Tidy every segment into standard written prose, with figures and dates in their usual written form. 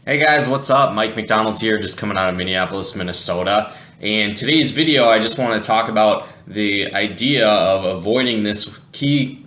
Hey guys, what's up? Mike MacDonald here, just coming out of Minneapolis, Minnesota. And today's video, I just want to talk about the idea of avoiding this key,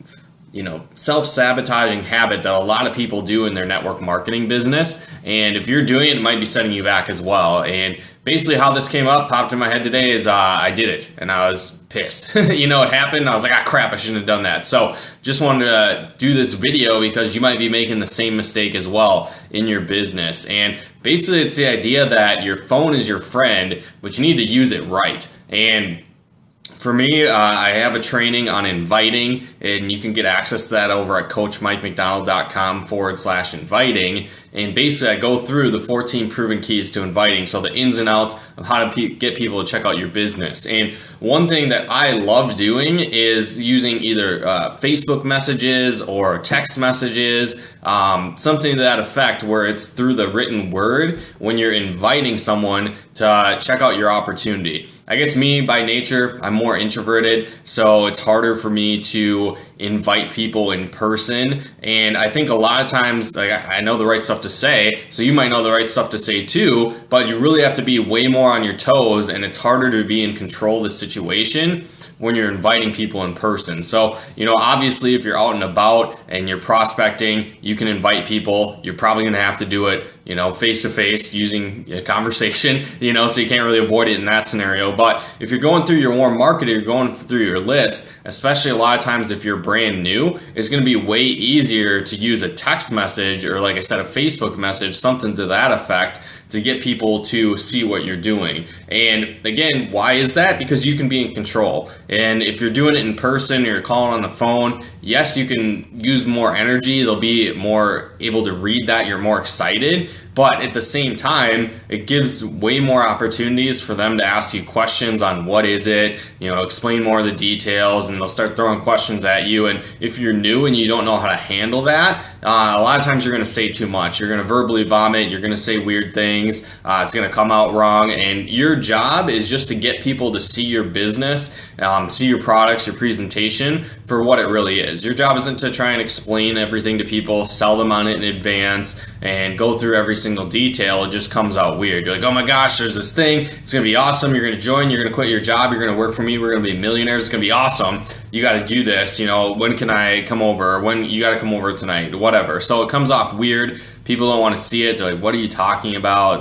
self-sabotaging habit that a lot of people do in their network marketing business. And if you're doing it, it might be setting you back as well. And basically how this came up, popped in my head today is I did it and I was pissed. It happened. I was like, crap, I shouldn't have done that. So just wanted to do this video because you might be making the same mistake as well in your business. And basically it's the idea that your phone is your friend, but you need to use it right. And for me, I have a training on inviting, and you can get access to that over at coachmikemcdonald.com/inviting. And basically, I go through the 14 proven keys to inviting, so the ins and outs of how to get people to check out your business. And one thing that I love doing is using either Facebook messages or text messages, something to that effect, where it's through the written word when you're inviting someone to check out your opportunity. I guess me, by nature, I'm more introverted, so it's harder for me to invite people in person. And I think a lot of times, I know the right stuff to say, so you might know the right stuff to say too, but you really have to be way more on your toes, and it's harder to be in control of the situation when you're inviting people in person. So, obviously if you're out and about and you're prospecting, you can invite people. You're probably gonna have to do it, face to face using a conversation, so you can't really avoid it in that scenario. But if you're going through your warm market, or you're going through your list, especially a lot of times if you're brand new, it's gonna be way easier to use a text message, or like I said, a Facebook message, something to that effect, to get people to see what you're doing. And again, why is that? Because you can be in control. And if you're doing it in person, or you're calling on the phone, yes, you can use more energy. They'll be more able to read that. You're more excited. But at the same time, it gives way more opportunities for them to ask you questions on what is it, explain more of the details, and they'll start throwing questions at you. And if you're new and you don't know how to handle that, a lot of times you're going to say too much. You're going to verbally vomit. You're going to say weird things. It's going to come out wrong. And your job is just to get people to see your business, see your products, your presentation for what it really is. Your job isn't to try and explain everything to people, sell them on it in advance, and go through every single detail. It just comes out weird. You're like, oh my gosh, there's this thing. It's going to be awesome. You're going to join. You're going to quit your job. You're going to work for me. We're going to be millionaires. It's going to be awesome. You got to do this. When can I come over? When you got to come over tonight? Whatever. So it comes off weird. People don't want to see it. They're like, what are you talking about?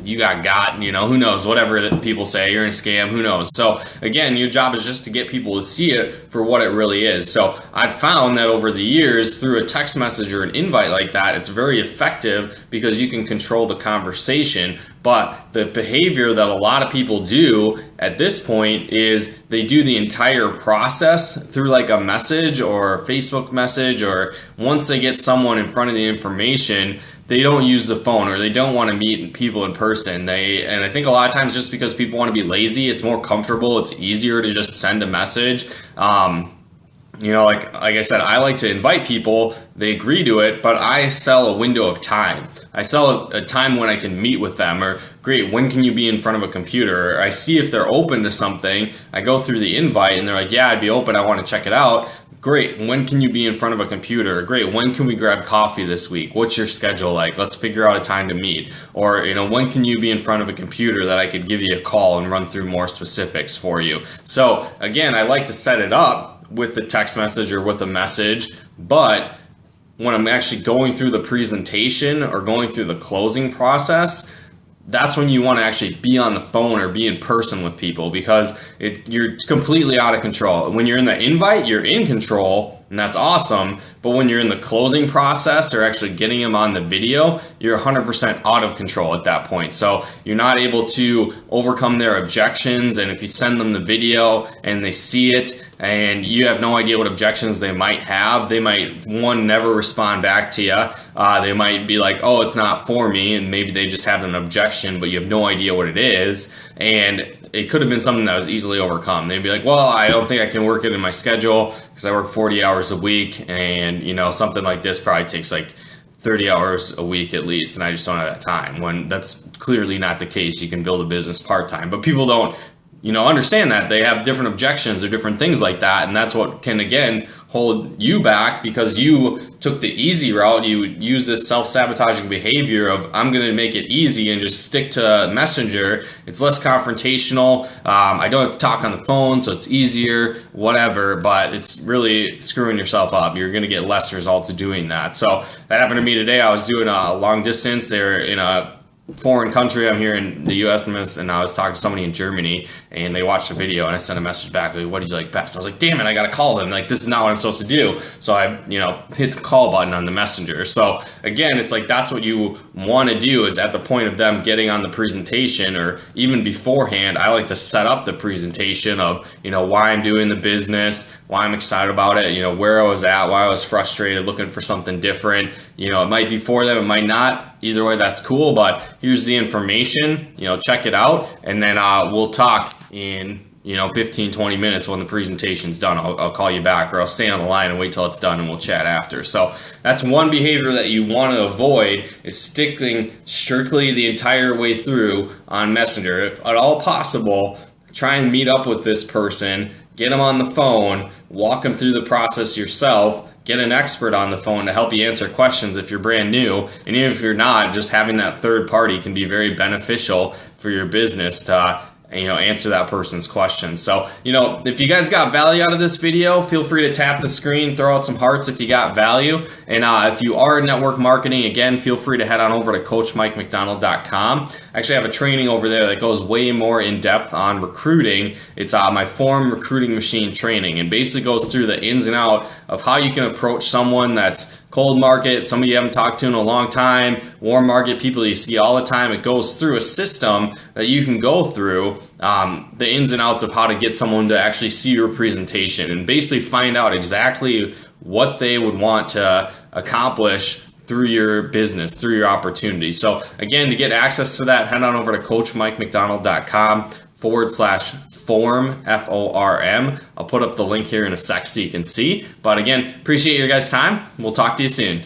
You got, who knows? Whatever that people say, you're in a scam, who knows? So again, your job is just to get people to see it for what it really is. So I've found that over the years, through a text message or an invite like that, it's very effective because you can control the conversation. But the behavior that a lot of people do at this point is they do the entire process through like a message or a Facebook message, or once they get someone in front of the information, they don't use the phone, or they don't want to meet people in person. And I think a lot of times just because people want to be lazy, it's more comfortable, it's easier to just send a message. Like I said, I like to invite people, they agree to it, but I sell a window of time. I sell a time when I can meet with them, or great, when can you be in front of a computer? Or I see if they're open to something. I go through the invite and they're like, yeah, I'd be open, I want to check it out. Great, when can you be in front of a computer? Great, when can we grab coffee this week? What's your schedule like? Let's figure out a time to meet. Or, when can you be in front of a computer that I could give you a call and run through more specifics for you? So again, I like to set it up with the text message or with a message, but when I'm actually going through the presentation or going through the closing process, that's when you want to actually be on the phone or be in person with people, because you're completely out of control. When you're in the invite, you're in control, and that's awesome. But when you're in the closing process or actually getting them on the video, you're 100% out of control at that point. So you're not able to overcome their objections. And if you send them the video and they see it and you have no idea what objections they might have, they might, one, never respond back to you. They might be like, oh, it's not for me. And maybe they just have an objection, but you have no idea what it is. And it could have been something that was easily overcome. They'd be like, well, I don't think I can work it in my schedule because I work 40 hours a week, and something like this probably takes like 30 hours a week at least, and I just don't have that time. When that's clearly not the case. You can build a business part-time, but people don't understand that they have different objections or different things like that, and that's what can again hold you back because you took the easy route. You use this self-sabotaging behavior of I'm going to make it easy and just stick to Messenger. It's less confrontational. I don't have to talk on the phone, so it's easier, whatever, but it's really screwing yourself up. You're going to get less results of doing that. So that happened to me today. I was doing a long distance. They're in a foreign country. I'm here in the US and I was talking to somebody in Germany and they watched the video and I sent a message back like, what did you like best? I was like, damn it, I gotta call them. Like, this is not what I'm supposed to do. So I, hit the call button on the Messenger. So again, it's like that's what you want to do is at the point of them getting on the presentation or even beforehand, I like to set up the presentation of, why I'm doing the business, why I'm excited about it, where I was at, why I was frustrated, looking for something different. It might be for them, it might not. Either way, that's cool, but here's the information, check it out, and then we'll talk in 15, 20 minutes when the presentation's done. I'll call you back, or I'll stay on the line and wait till it's done and we'll chat after. So that's one behavior that you want to avoid, is sticking strictly the entire way through on Messenger. If at all possible, try and meet up with this person, get them on the phone, walk them through the process yourself, get an expert on the phone to help you answer questions if you're brand new. And even if you're not, just having that third party can be very beneficial for your business to answer that person's questions. So, if you guys got value out of this video, feel free to tap the screen, throw out some hearts if you got value. And if you are network marketing, again, feel free to head on over to coachmikemcdonald.com. I actually have a training over there that goes way more in depth on recruiting. It's my Form Recruiting Machine training, and basically goes through the ins and out of how you can approach someone that's cold market, somebody you haven't talked to in a long time, warm market, people you see all the time. It goes through a system that you can go through the ins and outs of how to get someone to actually see your presentation and basically find out exactly what they would want to accomplish through your business, through your opportunity. So again, to get access to that, head on over to coachmikemcdonald.com/form, FORM. I'll put up the link here in a sec so you can see. But again, appreciate your guys' time. We'll talk to you soon.